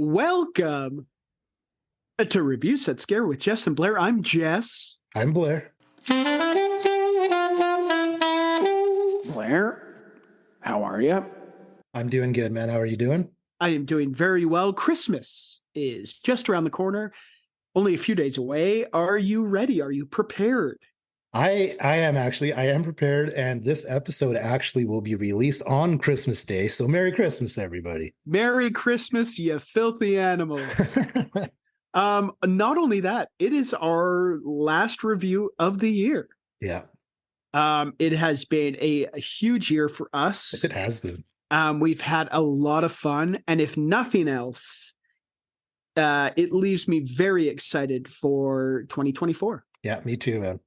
Welcome to Review Set Scare with Jess and Blair. I'm Jess. I'm Blair. Blair, how are you? I'm doing good, man. How are you doing? I am doing very well. Christmas is just around the corner, only a few days away. Are you ready? Are you prepared? I am prepared, and this episode actually will be released on Christmas Day. So Merry Christmas, everybody. Merry Christmas, you filthy animals. Not only that, it is our last review of the year. Yeah. It has been a huge year for us. It has been. We've had a lot of fun, and if nothing else, it leaves me very excited for 2024. Yeah, me too, man.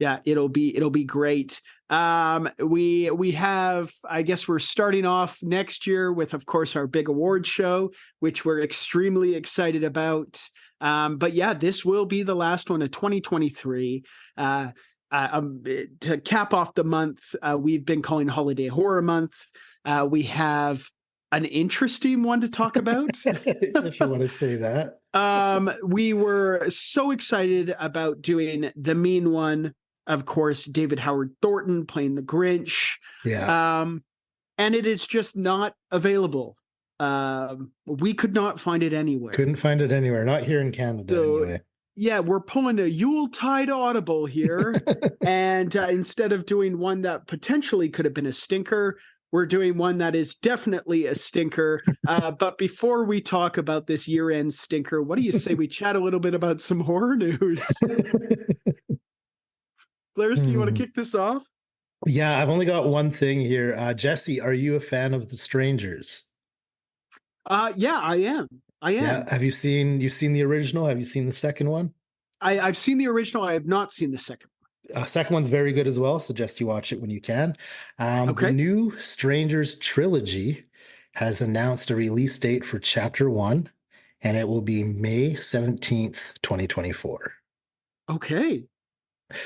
Yeah, it'll be great. We have, I guess we're starting off next year with, of course, our big award show, which we're extremely excited about. But yeah, this will be the last one of 2023. To cap off the month, we've been calling Holiday Horror Month. We have an interesting one to talk about. If you want to say that. We were so excited about doing the mean one. Of course, David Howard Thornton playing the Grinch. Yeah. And it is just not available. We could not find it anywhere. Couldn't find it anywhere. Not here in Canada, anyway. Yeah, we're pulling a Yuletide audible here. And instead of doing one that potentially could have been a stinker, we're doing one that is definitely a stinker. But before we talk about this year-end stinker, what do you say we chat a little bit about some horror news? Blair, do you want to kick this off? Yeah, I've only got one thing here. Jesse, are you a fan of The Strangers? Yeah, I am. Yeah. Have you seen the original? Have you seen the second one? I've seen the original. I have not seen the second one. Second one's very good as well. Suggest you watch it when you can. Okay. The new Strangers trilogy has announced a release date for Chapter 1, and it will be May 17th, 2024. Okay.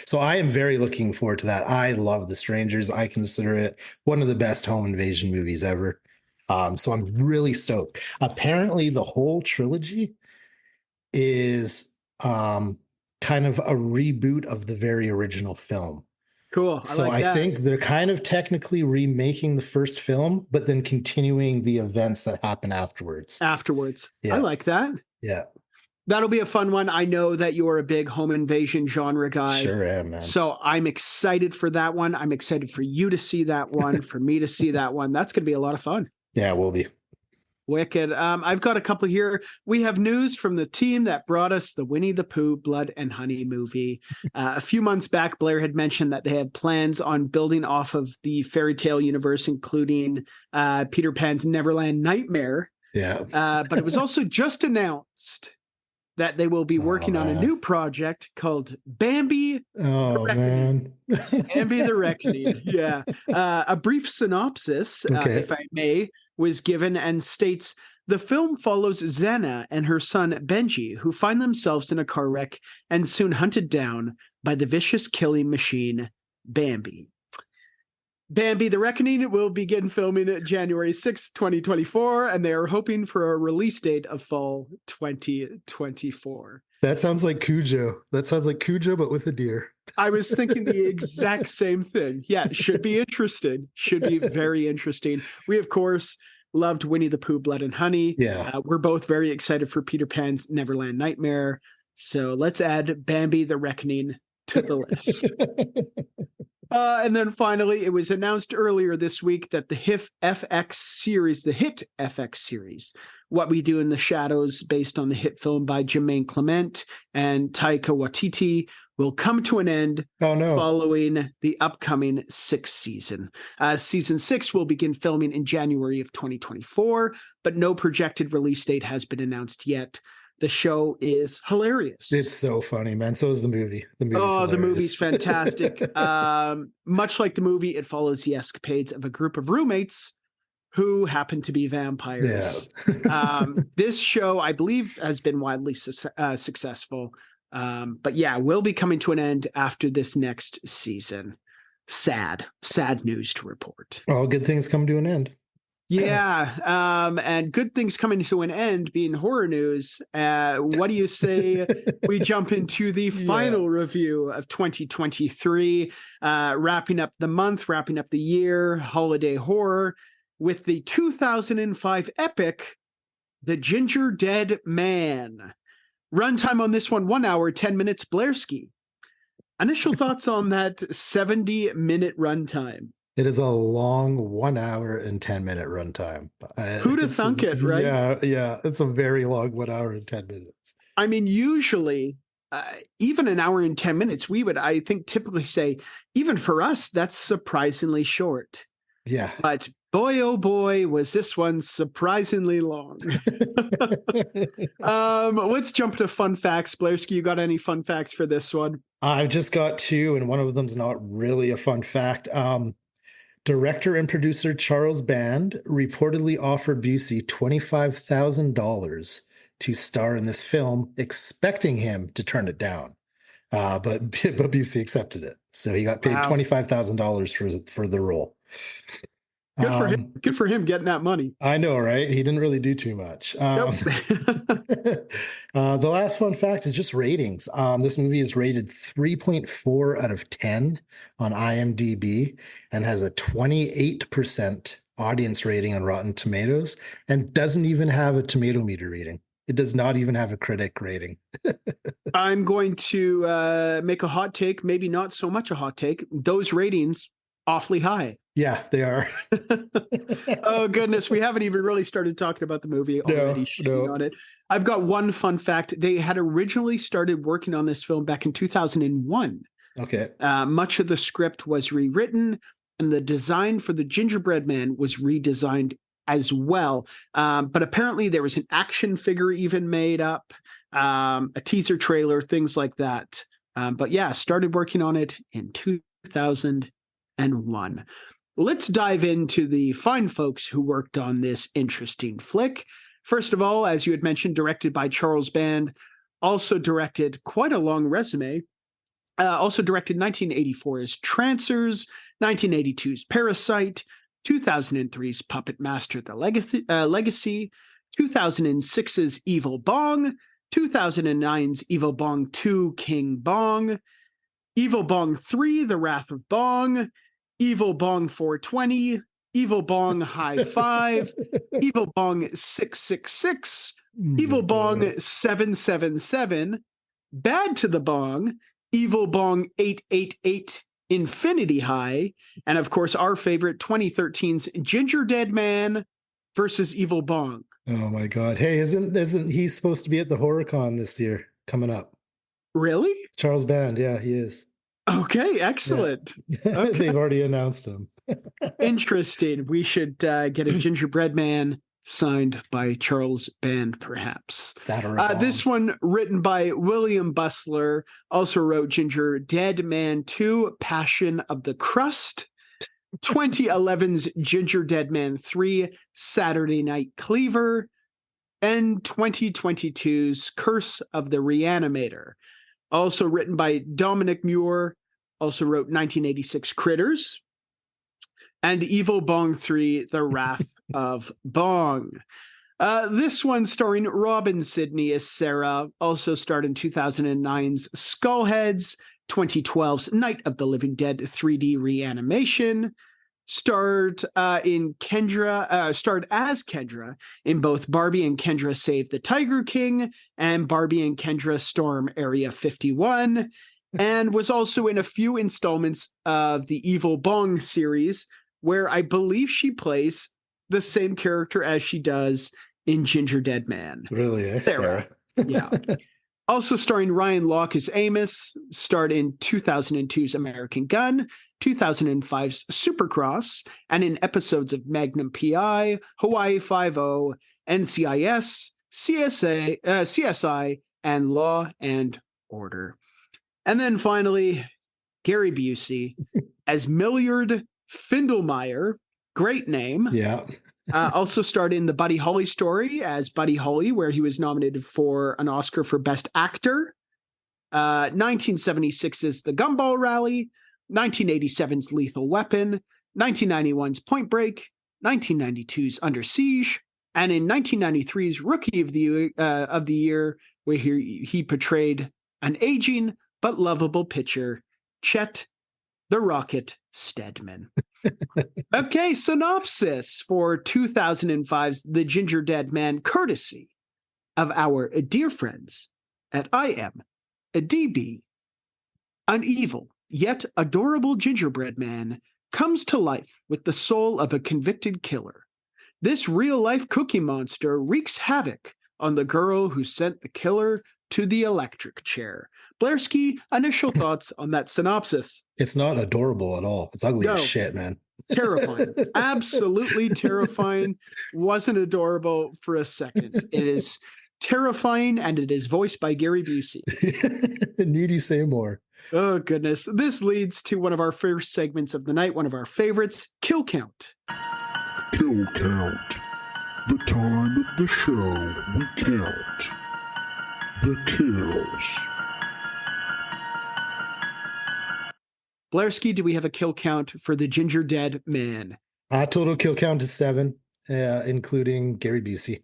So I am very looking forward to that. I love The Strangers. I consider it one of the best home invasion movies ever. So I'm really stoked. Apparently, the whole trilogy is kind of a reboot of the very original film. Cool. I think they're kind of technically remaking the first film, but then continuing the events that happen afterwards. Yeah. I like that. Yeah. That'll be a fun one. I know that you're a big home invasion genre guy. Sure am, man. So I'm excited for that one. I'm excited for you to see that one, for me to see that one. That's going to be a lot of fun. Yeah, it will be. Wicked. I've got a couple here. We have news from the team that brought us the Winnie the Pooh Blood and Honey movie. A few months back, Blair had mentioned that they had plans on building off of the fairy tale universe, including Peter Pan's Neverland Nightmare. Yeah. But it was also just announced that they will be working on a new project called Bambi. Oh, man. Bambi the Reckoning. Yeah. A brief synopsis, if I may, was given and states, the film follows Xena and her son Benji, who find themselves in a car wreck and soon hunted down by the vicious killing machine Bambi. Bambi the Reckoning will begin filming January 6, 2024, and they are hoping for a release date of fall 2024. That sounds like Cujo. But with a deer. I was thinking the exact same thing. Yeah, it should be interesting. Should be very interesting. We, of course, loved Winnie the Pooh, Blood and Honey. Yeah. We're both very excited for Peter Pan's Neverland Nightmare. So let's add Bambi the Reckoning to the list. And then finally, it was announced earlier this week that the hit FX series, What We Do in the Shadows, based on the hit film by Jermaine Clement and Taika Waititi, will come to an end following the upcoming sixth season. Season 6 will begin filming in January of 2024, but no projected release date has been announced yet. The show is hilarious. It's so funny, man. So is the movie. The movie's fantastic. Much like the movie, it follows the escapades of a group of roommates who happen to be vampires. Yeah. This show, I believe, has been widely successful. But yeah, will be coming to an end after this next season. Sad news to report. All good things come to an end. Yeah, and good things coming to an end being horror news. What do you say we jump into the Yeah. final review of 2023, wrapping up the month, wrapping up the year, holiday horror, with the 2005 epic, The Gingerdead Man. Runtime on this one, 1 hour, 10 minutes, Blairski. Initial thoughts on that 70-minute runtime? It is a long 1 hour and 10 minute runtime. Who'd have thunk it, right? Yeah, it's a very long 1 hour and 10 minutes. I mean, usually, even an hour and 10 minutes, we would, I think, typically say, even for us, that's surprisingly short. Yeah. But boy, oh boy, was this one surprisingly long. Let's jump to fun facts. Blairski, you got any fun facts for this one? I've just got two, and one of them's not really a fun fact. Director and producer Charles Band reportedly offered Busey $25,000 to star in this film, expecting him to turn it down. But Busey accepted it, so he got paid Wow. $25,000 for the role. Good for him. Good for him getting that money. I know, right? He didn't really do too much. Nope. The last fun fact is just ratings. This movie is rated 3.4 out of 10 on IMDb and has a 28% audience rating on Rotten Tomatoes and doesn't even have a tomato meter reading. It does not even have a critic rating. I'm going to make a hot take, maybe not so much a hot take. Those ratings, awfully high. Yeah, they are. Oh, goodness. We haven't even really started talking about the movie already, shitting on it. I've got one fun fact. They had originally started working on this film back in 2001. Okay. Much of the script was rewritten, and the design for the Gingerbread Man was redesigned as well. But apparently there was an action figure even made up, a teaser trailer, things like that. But yeah, started working on it in 2001. Let's dive into the fine folks who worked on this interesting flick. First of all, as you had mentioned, directed by Charles Band, also directed quite a long resume. Also directed 1984's Trancers, 1982's Parasite, 2003's Puppet Master: The Legacy, 2006's Evil Bong, 2009's Evil Bong 2: King Bong, Evil Bong 3: The Wrath of Bong, Evil Bong 420, Evil Bong High Five, Evil Bong 666, Evil Bong 777, Bad to the Bong, Evil Bong 888, Infinity High, and of course our favorite 2013's Gingerdead Man versus Evil Bong. Oh my God! Hey, isn't he supposed to be at the HorrorCon this year coming up? Really? Charles Band, yeah, he is. Okay, excellent. Yeah. Okay. They've already announced him. Interesting. We should get a Gingerbread Man signed by Charles Band, perhaps. That or a this one written by William Bustler, also wrote Gingerdead Man 2: Passion of the Crust, 2011's Gingerdead Man 3: Saturday Night Cleaver, and 2022's Curse of the Reanimator. Also written by Dominic Muir, also wrote 1986 Critters, and Evil Bong 3: The Wrath of Bong. This one starring Robin Sidney as Sarah, also starred in 2009's Skullheads, 2012's Night of the Living Dead 3D Reanimation, starred as Kendra in both Barbie and Kendra Save the Tiger King and Barbie and Kendra Storm Area 51, and was also in a few installments of the Evil Bong series, where I believe she plays the same character as she does in Gingerdead Man. Really, Sarah? Yeah. Also starring Ryan Locke as Amos, starred in 2002's American Gun, 2005's Supercross, and in episodes of Magnum PI, Hawaii Five-0, NCIS, CSI, and Law and Order. And then finally, Gary Busey as Millard Findelmeyer. Great name. Yeah. Also starred in the Buddy Holly story as Buddy Holly, where he was nominated for an Oscar for Best Actor. 1976's The Gumball Rally, 1987's Lethal Weapon, 1991's Point Break, 1992's Under Siege, and in 1993's Rookie of the Year, where he portrayed an aging but lovable pitcher, Chet the Rocket Steadman. Okay, synopsis for 2005's The Gingerdead Man, courtesy of our dear friends at IMDb. An evil yet adorable gingerbread man comes to life with the soul of a convicted killer. This real-life cookie monster wreaks havoc on the girl who sent the killer to the electric chair. Blairski, initial thoughts on that synopsis? It's not adorable at all. It's ugly as No. shit, man. Terrifying. Absolutely terrifying. Wasn't adorable for a second. It is terrifying, and it is voiced by Gary Busey. Need you say more? Oh, goodness. This leads to one of our first segments of the night, one of our favorites, Kill Count. Kill Count. The time of the show we count the kills. Blairski, do we have a kill count for the Gingerdead Man? Total kill count is 7, including Gary Busey.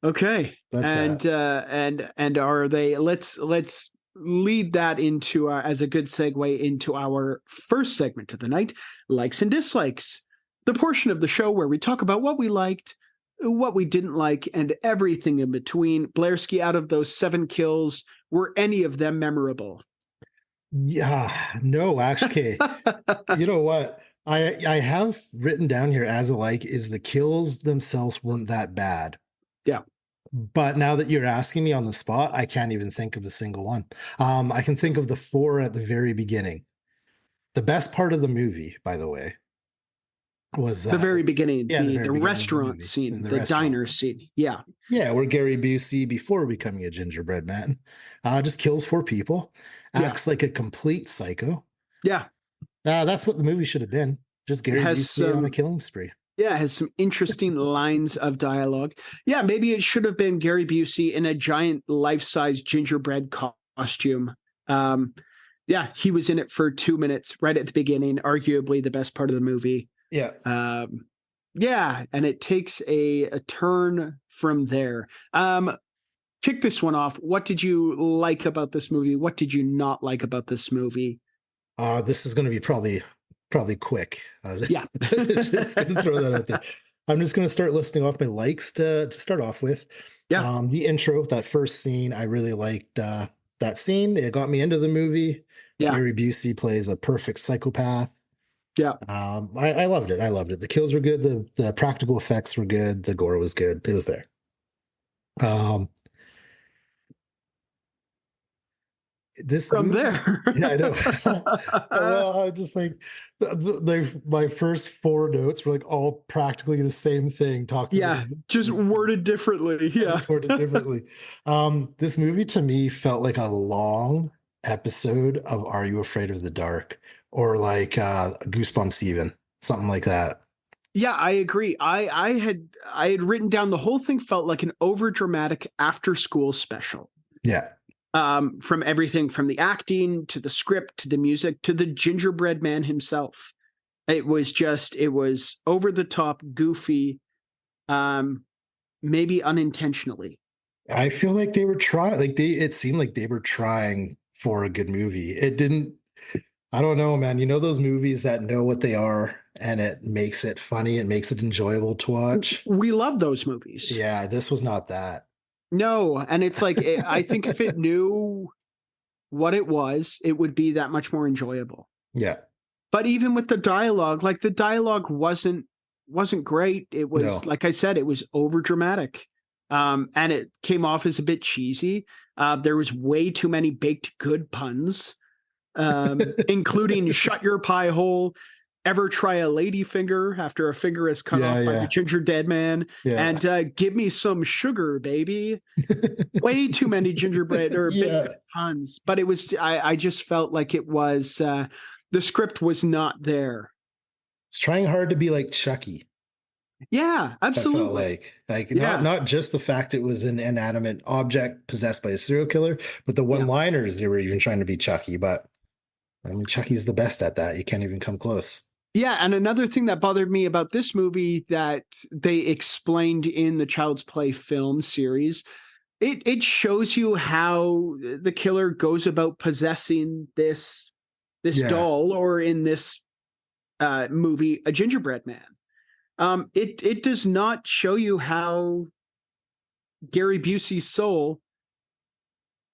Okay. That's and are they, let's lead that into as a good segue into our first segment of the night, likes and dislikes, the portion of the show where we talk about what we liked, what we didn't like, and everything in between. Blairski, out of those 7 kills, were any of them memorable? Yeah, no, actually, you know what? I have written down here as a like is the kills themselves weren't that bad. Yeah. But now that you're asking me on the spot, I can't even think of a single one. I can think of the 4 at the very beginning. The best part of the movie, by the way, was the very beginning, the restaurant the scene, the diner scene. Yeah. Yeah, where Gary Busey, before becoming a gingerbread man, just kills 4 people, acts like a complete psycho. Yeah. That's what the movie should have been. Just Gary Busey on a killing spree. Yeah, it has some interesting lines of dialogue. Yeah, maybe it should have been Gary Busey in a giant life-size gingerbread costume. Yeah, he was in it for 2 minutes right at the beginning, arguably the best part of the movie. Yeah. Yeah, and it takes a turn from there. Kick this one off. What did you like about this movie? What did you not like about this movie? This is going to be probably quick. Yeah. Just going to throw that out there. I'm just going to start listing off my likes to start off with. Yeah. The intro, that first scene, I really liked that scene. It got me into the movie. Yeah. Gary Busey plays a perfect psychopath. Yeah. I loved it. I loved it. The kills were good. The practical effects were good. The gore was good. It was there. This from movie, there. yeah, I know. Well, I'm just like my first 4 notes were like all practically the same thing. Just worded differently. Yeah, just worded differently. This movie to me felt like a long episode of Are You Afraid of the Dark, or like Goosebumps, even something like that. Yeah, I agree. I had written down the whole thing felt like an overdramatic after school special. Yeah. From everything from the acting to the script to the music to the gingerbread man himself. It was over the top, goofy, maybe unintentionally. I feel like they were trying, it seemed like they were trying for a good movie. It didn't, I don't know, man. You know those movies that know what they are and it makes it funny, it makes it enjoyable to watch? We love those movies. Yeah, this was not that. No, and it's like, I think if it knew what it was, it would be that much more enjoyable. Yeah. But even with the dialogue, like the dialogue wasn't great. It was, like I said, it was over dramatic. And it came off as a bit cheesy. There was way too many baked good puns, including shut your pie hole, ever try a lady finger after a finger is cut off by the Gingerdead Man, and give me some sugar, baby. Way too many gingerbread or baked puns. But it was, I just felt like it was, the script was not there. It's trying hard to be like Chucky. Yeah, absolutely. Not just the fact it was an inanimate object possessed by a serial killer, but the one-liners, they were even trying to be Chucky. But I mean, Chucky's the best at that. You can't even come close. Yeah, and another thing that bothered me about this movie that they explained in the Child's Play film series, it shows you how the killer goes about possessing this Yeah. doll, or in this movie, a gingerbread man. It does not show you how Gary Busey's soul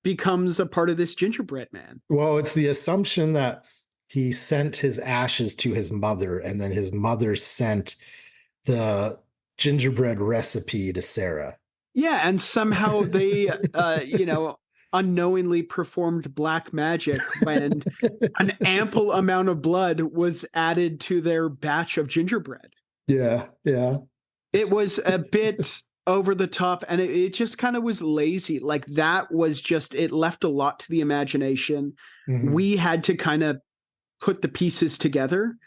becomes a part of this gingerbread man. Well, it's the assumption that he sent his ashes to his mother, and then his mother sent the gingerbread recipe to Sarah. Yeah, and somehow they, unknowingly performed black magic when an ample amount of blood was added to their batch of gingerbread. Yeah, yeah. It was a bit over the top, and it just kind of was lazy. Like, that was just, it left a lot to the imagination. Mhm. We had to kind of put the pieces together.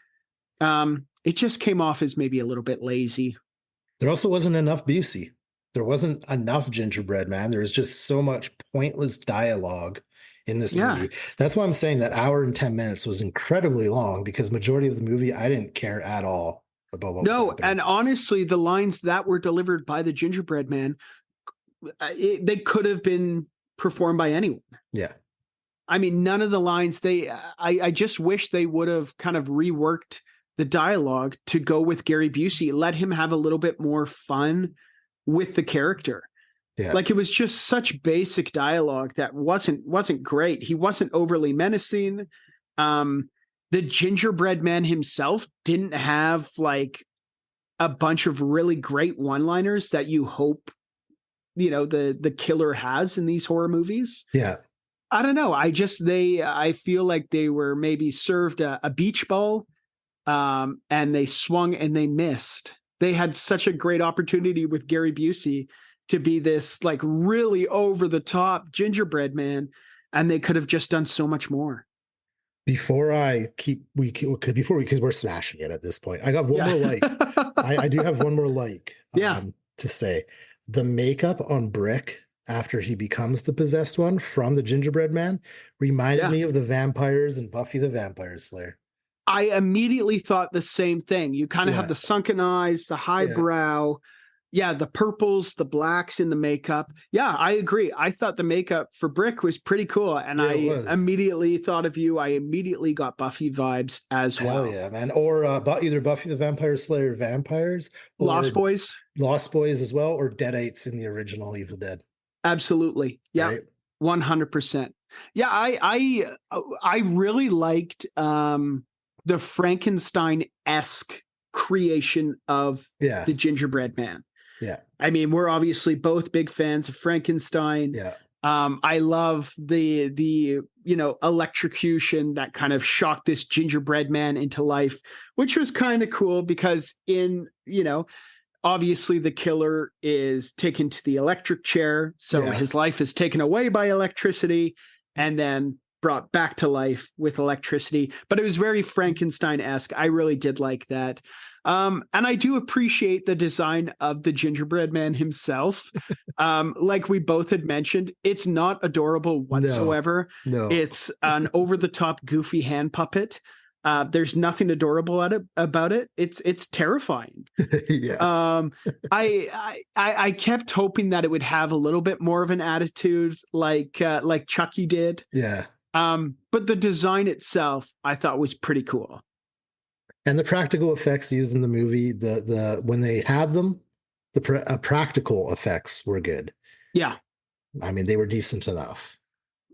It just came off as maybe a little bit lazy. There also wasn't enough Busey. There wasn't enough gingerbread man. There was just so much pointless dialogue in this Yeah. movie. That's why I'm saying that hour and 10 minutes was incredibly long, because majority of the movie I didn't care at all about what was No, happening. and honestly, the lines that were delivered by the gingerbread man, they could have been performed by anyone. Yeah. I mean, none of the lines I just wish they would have kind of reworked the dialogue to go with Gary Busey, let him have a little bit more fun with the character. Yeah. Like, it was just such basic dialogue that wasn't great. He wasn't overly menacing. The gingerbread man himself didn't have like a bunch of really great one-liners that you hope, the killer has in these horror movies. Yeah. I don't know. I feel like they were maybe served a beach ball, and they swung and they missed. They had such a great opportunity with Gary Busey to be this like really over the top gingerbread man, and they could have just done so much more. Before I keep we could before we because we're smashing it at this point. I got one Yeah. more like. I do have one more like Yeah. to say. The makeup on Brick after he becomes the possessed one from the gingerbread man reminded Yeah. me of the vampires and Buffy the Vampire Slayer. I immediately thought the same thing. You kind of have Yeah. the sunken eyes, the high Yeah. brow. Yeah, the purples, the blacks in the makeup. Yeah, I agree. I thought the makeup for Brick was pretty cool. And Yeah, it I was. immediately thought of you. I immediately got Buffy vibes as Hell well. yeah, man. Or either Buffy the Vampire Slayer vampires Lost or Boys. Lost Boys as well, or Deadites in the original Evil Dead. Absolutely. Yeah. Right? 100%. Yeah, I really liked the Frankenstein-esque creation of Yeah. the gingerbread man. Yeah. I mean, we're obviously both big fans of Frankenstein. Yeah. I love the electrocution that kind of shocked this gingerbread man into life, which was kind of cool because obviously the killer is taken to the electric chair, so Yeah. his life is taken away by electricity and then brought back to life with electricity. But it was very Frankenstein-esque. I really did like that. And I do appreciate the design of the gingerbread man himself. Like we both had mentioned, it's not adorable whatsoever. No. It's an over-the-top goofy hand puppet. There's nothing adorable about it. It's terrifying. Yeah. I kept hoping that it would have a little bit more of an attitude like Chucky did. Yeah. But the design itself I thought was pretty cool. And the practical effects used in the movie, the when they had them, the practical effects were good. Yeah. I mean, they were decent enough.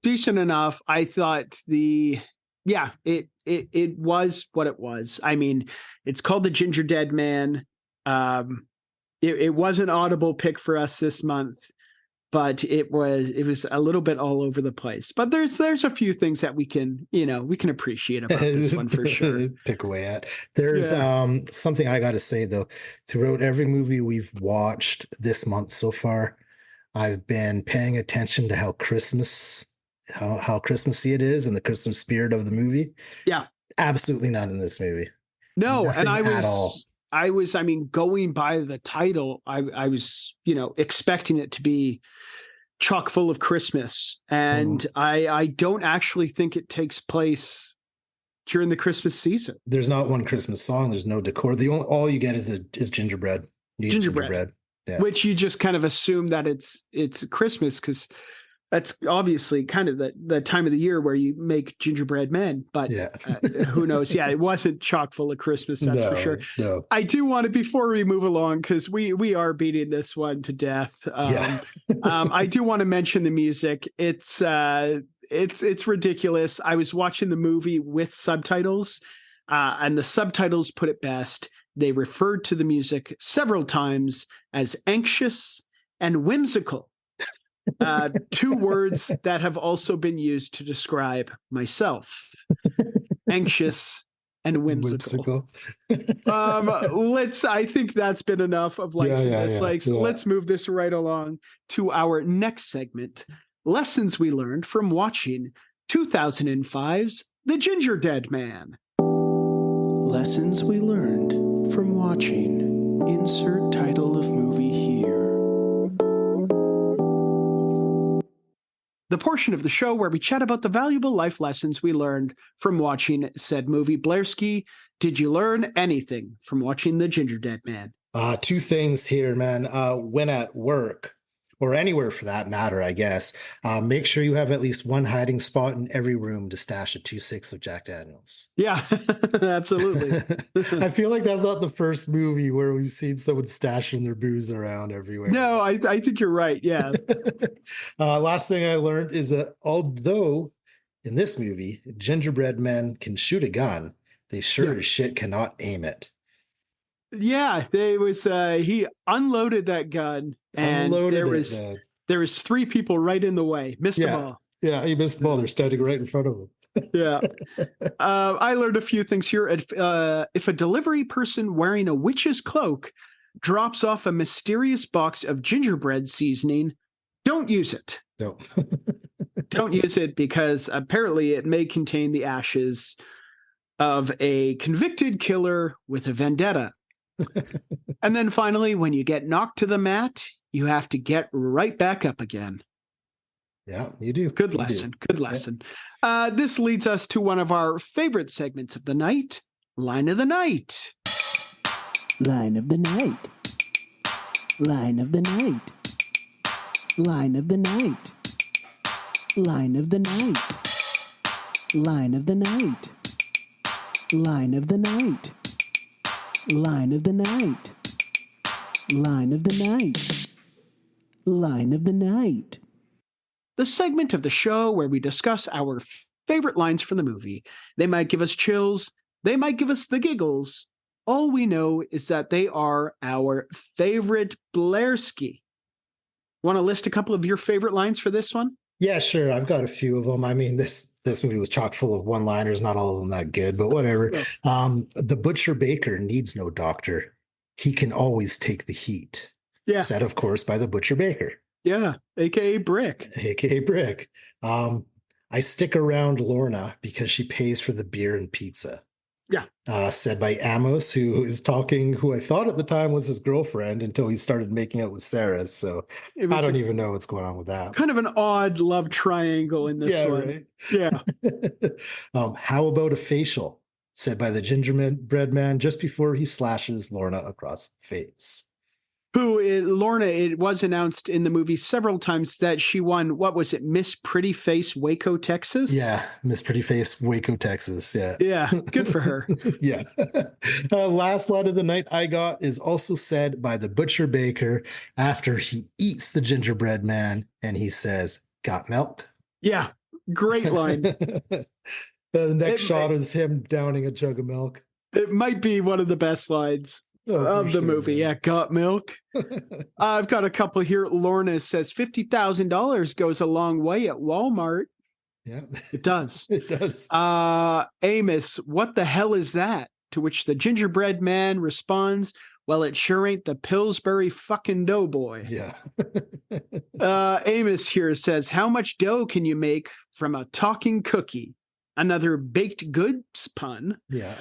Decent enough. I thought it was what it was. I mean, it's called the Gingerdead Man. It was an audible pick for us this month, but it was a little bit all over the place. But there's a few things that we can appreciate about this one for sure. Pick away at. There's something I got to say though. Throughout every movie we've watched this month so far, I've been paying attention to how Christmassy it is and the Christmas spirit of the movie. Yeah. Absolutely not in this movie. No, Nothing and at all. I mean, going by the title, I was, expecting it to be chock full of Christmas. And I don't actually think it takes place during the Christmas season. There's not one Christmas song. There's no decor. All you get is gingerbread. You get gingerbread. Yeah. Which you just kind of assume that it's Christmas because that's obviously kind of the time of the year where you make gingerbread men. But Yeah. who knows? Yeah, it wasn't chock full of Christmas, that's for sure. No. I do want to, before we move along, because we are beating this one to death. Yeah. I do want to mention the music. It's ridiculous. I was watching the movie with subtitles, and the subtitles put it best. They referred to the music several times as anxious and whimsical. Two words that have also been used to describe myself: anxious and whimsical. I think that's been enough of likes and dislikes. Let's move this right along to our next segment: lessons we learned from watching 2005's The Gingerdead Man. Lessons we learned from watching. Insert title of movie here. The portion of the show where we chat about the valuable life lessons we learned from watching said movie. Blairski, did you learn anything from watching The Gingerdead Man? Two things here, man. When at work, or anywhere for that matter, I guess, make sure you have at least one hiding spot in every room to stash a 2.6 of Jack Daniels. Yeah, absolutely. I feel like that's not the first movie where we've seen someone stashing their booze around everywhere. No, I think you're right. Yeah. Last thing I learned is that although in this movie, gingerbread men can shoot a gun, they sure as shit cannot aim it. Yeah, he unloaded that gun, and there was three people right in the way. Missed them all. Yeah, he missed the ball. They're standing right in front of him. Yeah. I learned a few things here. If a delivery person wearing a witch's cloak drops off a mysterious box of gingerbread seasoning, don't use it. No. Don't use it, because apparently it may contain the ashes of a convicted killer with a vendetta. And then finally, when you get knocked to the mat, you have to get right back up again. Yeah, you do. Good lesson. Good lesson. Yeah. This leads us to one of our favorite segments of the night, Line of the Night. Line of the Night. Line of the Night. Line of the Night. Line of the Night. Line of the Night. Line of the Night. Line of the Night. Line of the Night. Line of the Night. The segment of the show where we discuss our favorite lines from the movie. They might give us chills. They might give us the giggles. All we know is that they are our favorite. Blairski. Want to list a couple of your favorite lines for this one? Yeah, sure. I've got a few of them. I mean, this movie was chock full of one-liners. Not all of them that good, but whatever. Yeah. The butcher baker needs no doctor. He can always take the heat. Yeah. Said, of course, by the butcher baker. Yeah, a.k.a. Brick. A.k.a. Brick. I stick around Lorna because she pays for the beer and pizza. Yeah. Said by Amos, who I thought at the time was his girlfriend until he started making out with Sarah. So I don't even know what's going on with that. Kind of an odd love triangle in this one. Right? Yeah. How about a facial? Said by the gingerbread man just before he slashes Lorna across the face. Lorna, it was announced in the movie several times that she won, what was it, Miss Pretty Face Waco, Texas? Yeah, Miss Pretty Face Waco, Texas. Yeah. Yeah, good for her. Yeah. Last line of the night I got is also said by the butcher baker after he eats the gingerbread man, and he says, "Got milk?" Yeah, great line. The next shot is him downing a jug of milk. It might be one of the best lines of the movie. Man. Yeah, got milk. I've got a couple here. Lorna says $50,000 goes a long way at Walmart. Yeah, it does. It does. Amos, what the hell is that? To which the gingerbread man responds, well, it sure ain't the Pillsbury fucking doughboy. Yeah. Amos here says, how much dough can you make from a talking cookie? Another baked goods pun. Yeah.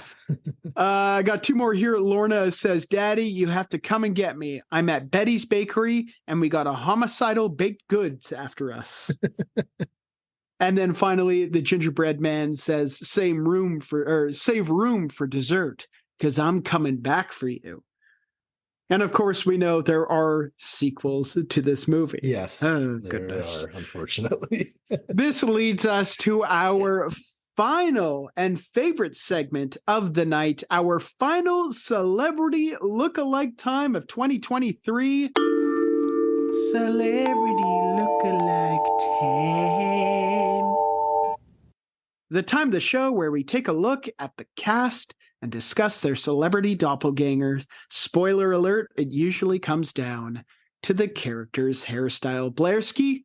I got two more here. Lorna says, Daddy, you have to come and get me. I'm at Betty's Bakery, and we got a homicidal baked goods after us. And then finally, the gingerbread man says, save room for dessert, because I'm coming back for you. And of course, we know there are sequels to this movie. Yes, Oh, there goodness. are, unfortunately. This leads us to our final and favorite segment of the night, our final celebrity look-alike time of 2023. Celebrity look-alike time. The time of the show where we take a look at the cast and discuss their celebrity doppelgangers. Spoiler alert, it usually comes down to the character's hairstyle. Blairski,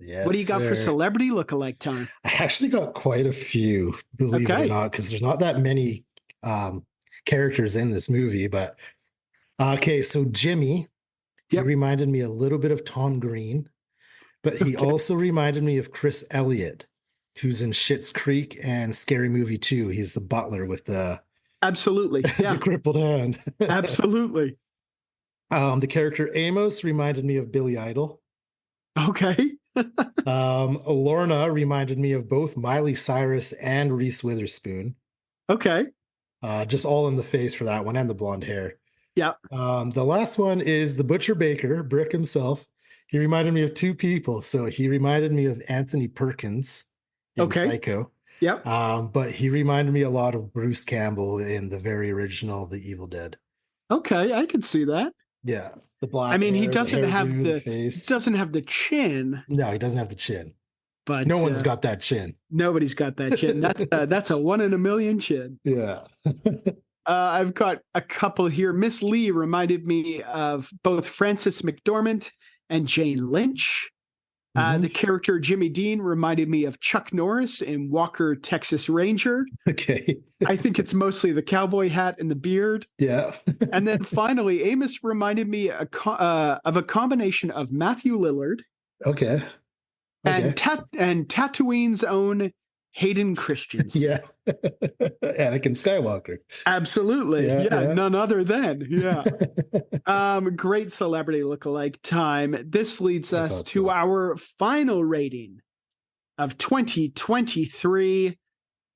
Yes, what do you got for sir. celebrity look-alike time? I actually got quite a few, believe it or Okay. not, because there's not that many characters in this movie. But okay, so Jimmy, he Yep. reminded me a little bit of Tom Green, but he Okay. also reminded me of Chris Elliott, who's in Schitt's Creek and Scary Movie 2. He's the butler with the Absolutely. Yeah, the crippled hand. absolutely. The character Amos reminded me of Billy Idol. Okay. Lorna reminded me of both Miley Cyrus and Reese Witherspoon. Okay. Just all in the face for that one, and the blonde hair. Yeah. The last one is the Butcher Baker, Brick himself. He reminded me of two people. So he reminded me of Anthony Perkins in Okay. Psycho. Yep. But he reminded me a lot of Bruce Campbell in the very original The Evil Dead. Okay, I can see that. Yeah, the black. I mean, he hair, doesn't the have hairdo, the face. doesn't have the chin, No, he doesn't have the chin. but No one's got that chin. nobody's got that chin. That's a 1 in a million chin. Yeah. I've got a couple here. Miss Lee reminded me of both Frances McDormand and Jane Lynch. The character Jimmy Dean reminded me of Chuck Norris in Walker, Texas Ranger. Okay. I think it's mostly the cowboy hat and the beard. Yeah. And then finally, Amos reminded me of a combination of Matthew Lillard Okay. and Tatooine's own Hayden Christensen. Yeah. Anakin Skywalker. Absolutely. Yeah. None other than. Yeah. Great celebrity lookalike time. This leads us to our final rating of 2023.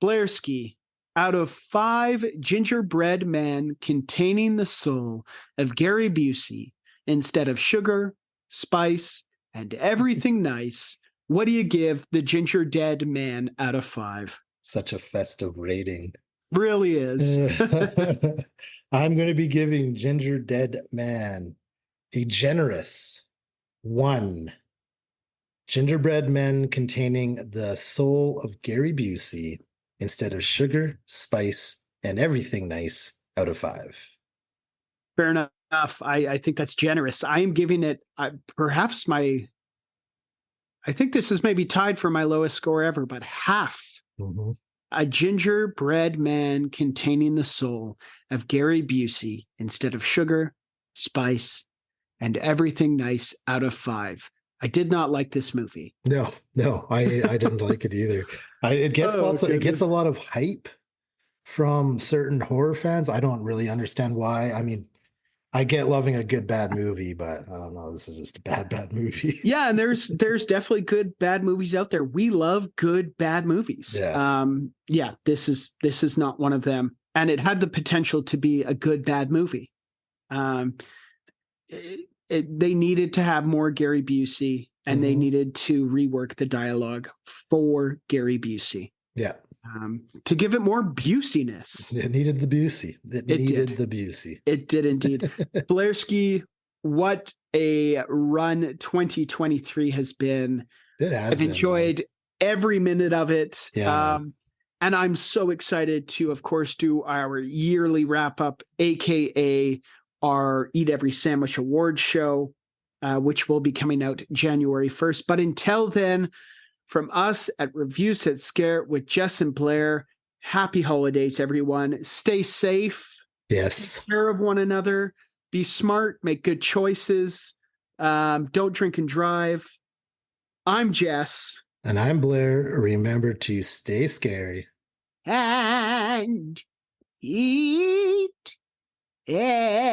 Blairski, out of 5 gingerbread men containing the soul of Gary Busey instead of sugar, spice, and everything nice, what do you give the Gingerdead Man out of 5? Such a festive rating. Really is. I'm going to be giving Gingerdead Man a generous 1. Gingerbread men containing the soul of Gary Busey instead of sugar, spice, and everything nice out of 5. Fair enough. I think that's generous. I am giving it perhaps I think this is maybe tied for my lowest score ever, but half. Mm-hmm. A gingerbread man containing the soul of Gary Busey instead of sugar, spice, and everything nice out of 5. I did not like this movie. No, I didn't like it either. It gets it gets a lot of hype from certain horror fans. I don't really understand why. I mean, I get loving a good bad movie, but I don't know. This is just a bad movie. Yeah, and there's definitely good bad movies out there. We love good bad movies. Yeah. This is not one of them, and it had the potential to be a good bad movie. They needed to have more Gary Busey, and they needed to rework the dialogue for Gary Busey. Yeah. To give it more Buseyness. It needed the Busey. It needed the Busey. It did indeed. Blairski, what a run 2023 has been. It has I've enjoyed every minute of it. Yeah, and I'm so excited to, of course, do our yearly wrap up, aka our Eat Every Sandwich Awards show, which will be coming out January 1st. But until then, from us at Review Set Scare with Jess and Blair, happy holidays, everyone. Stay safe. Yes. Take care of one another. Be smart. Make good choices. Don't drink and drive. I'm Jess. And I'm Blair. Remember to stay scary. And eat every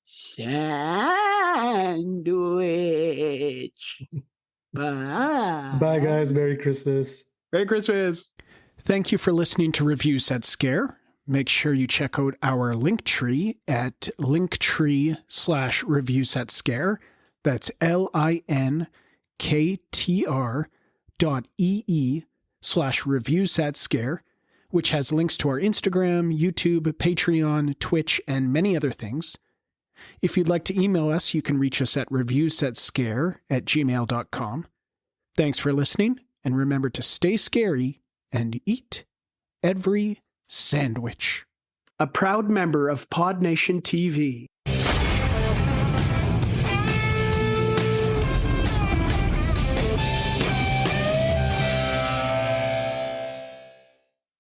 sandwich. Bye. Bye, guys. Merry Christmas. Merry Christmas. Thank you for listening to Reviews That Scare. Make sure you check out our Linktree at linktree/reviewsthatscare. That's linktr.ee/reviewsthatscare, which has links to our Instagram, YouTube, Patreon, Twitch, and many other things. If you'd like to email us, you can reach us at reviewsthatscare@gmail.com. Thanks for listening, and remember to stay scary and eat every sandwich. A proud member of Pod Nation TV.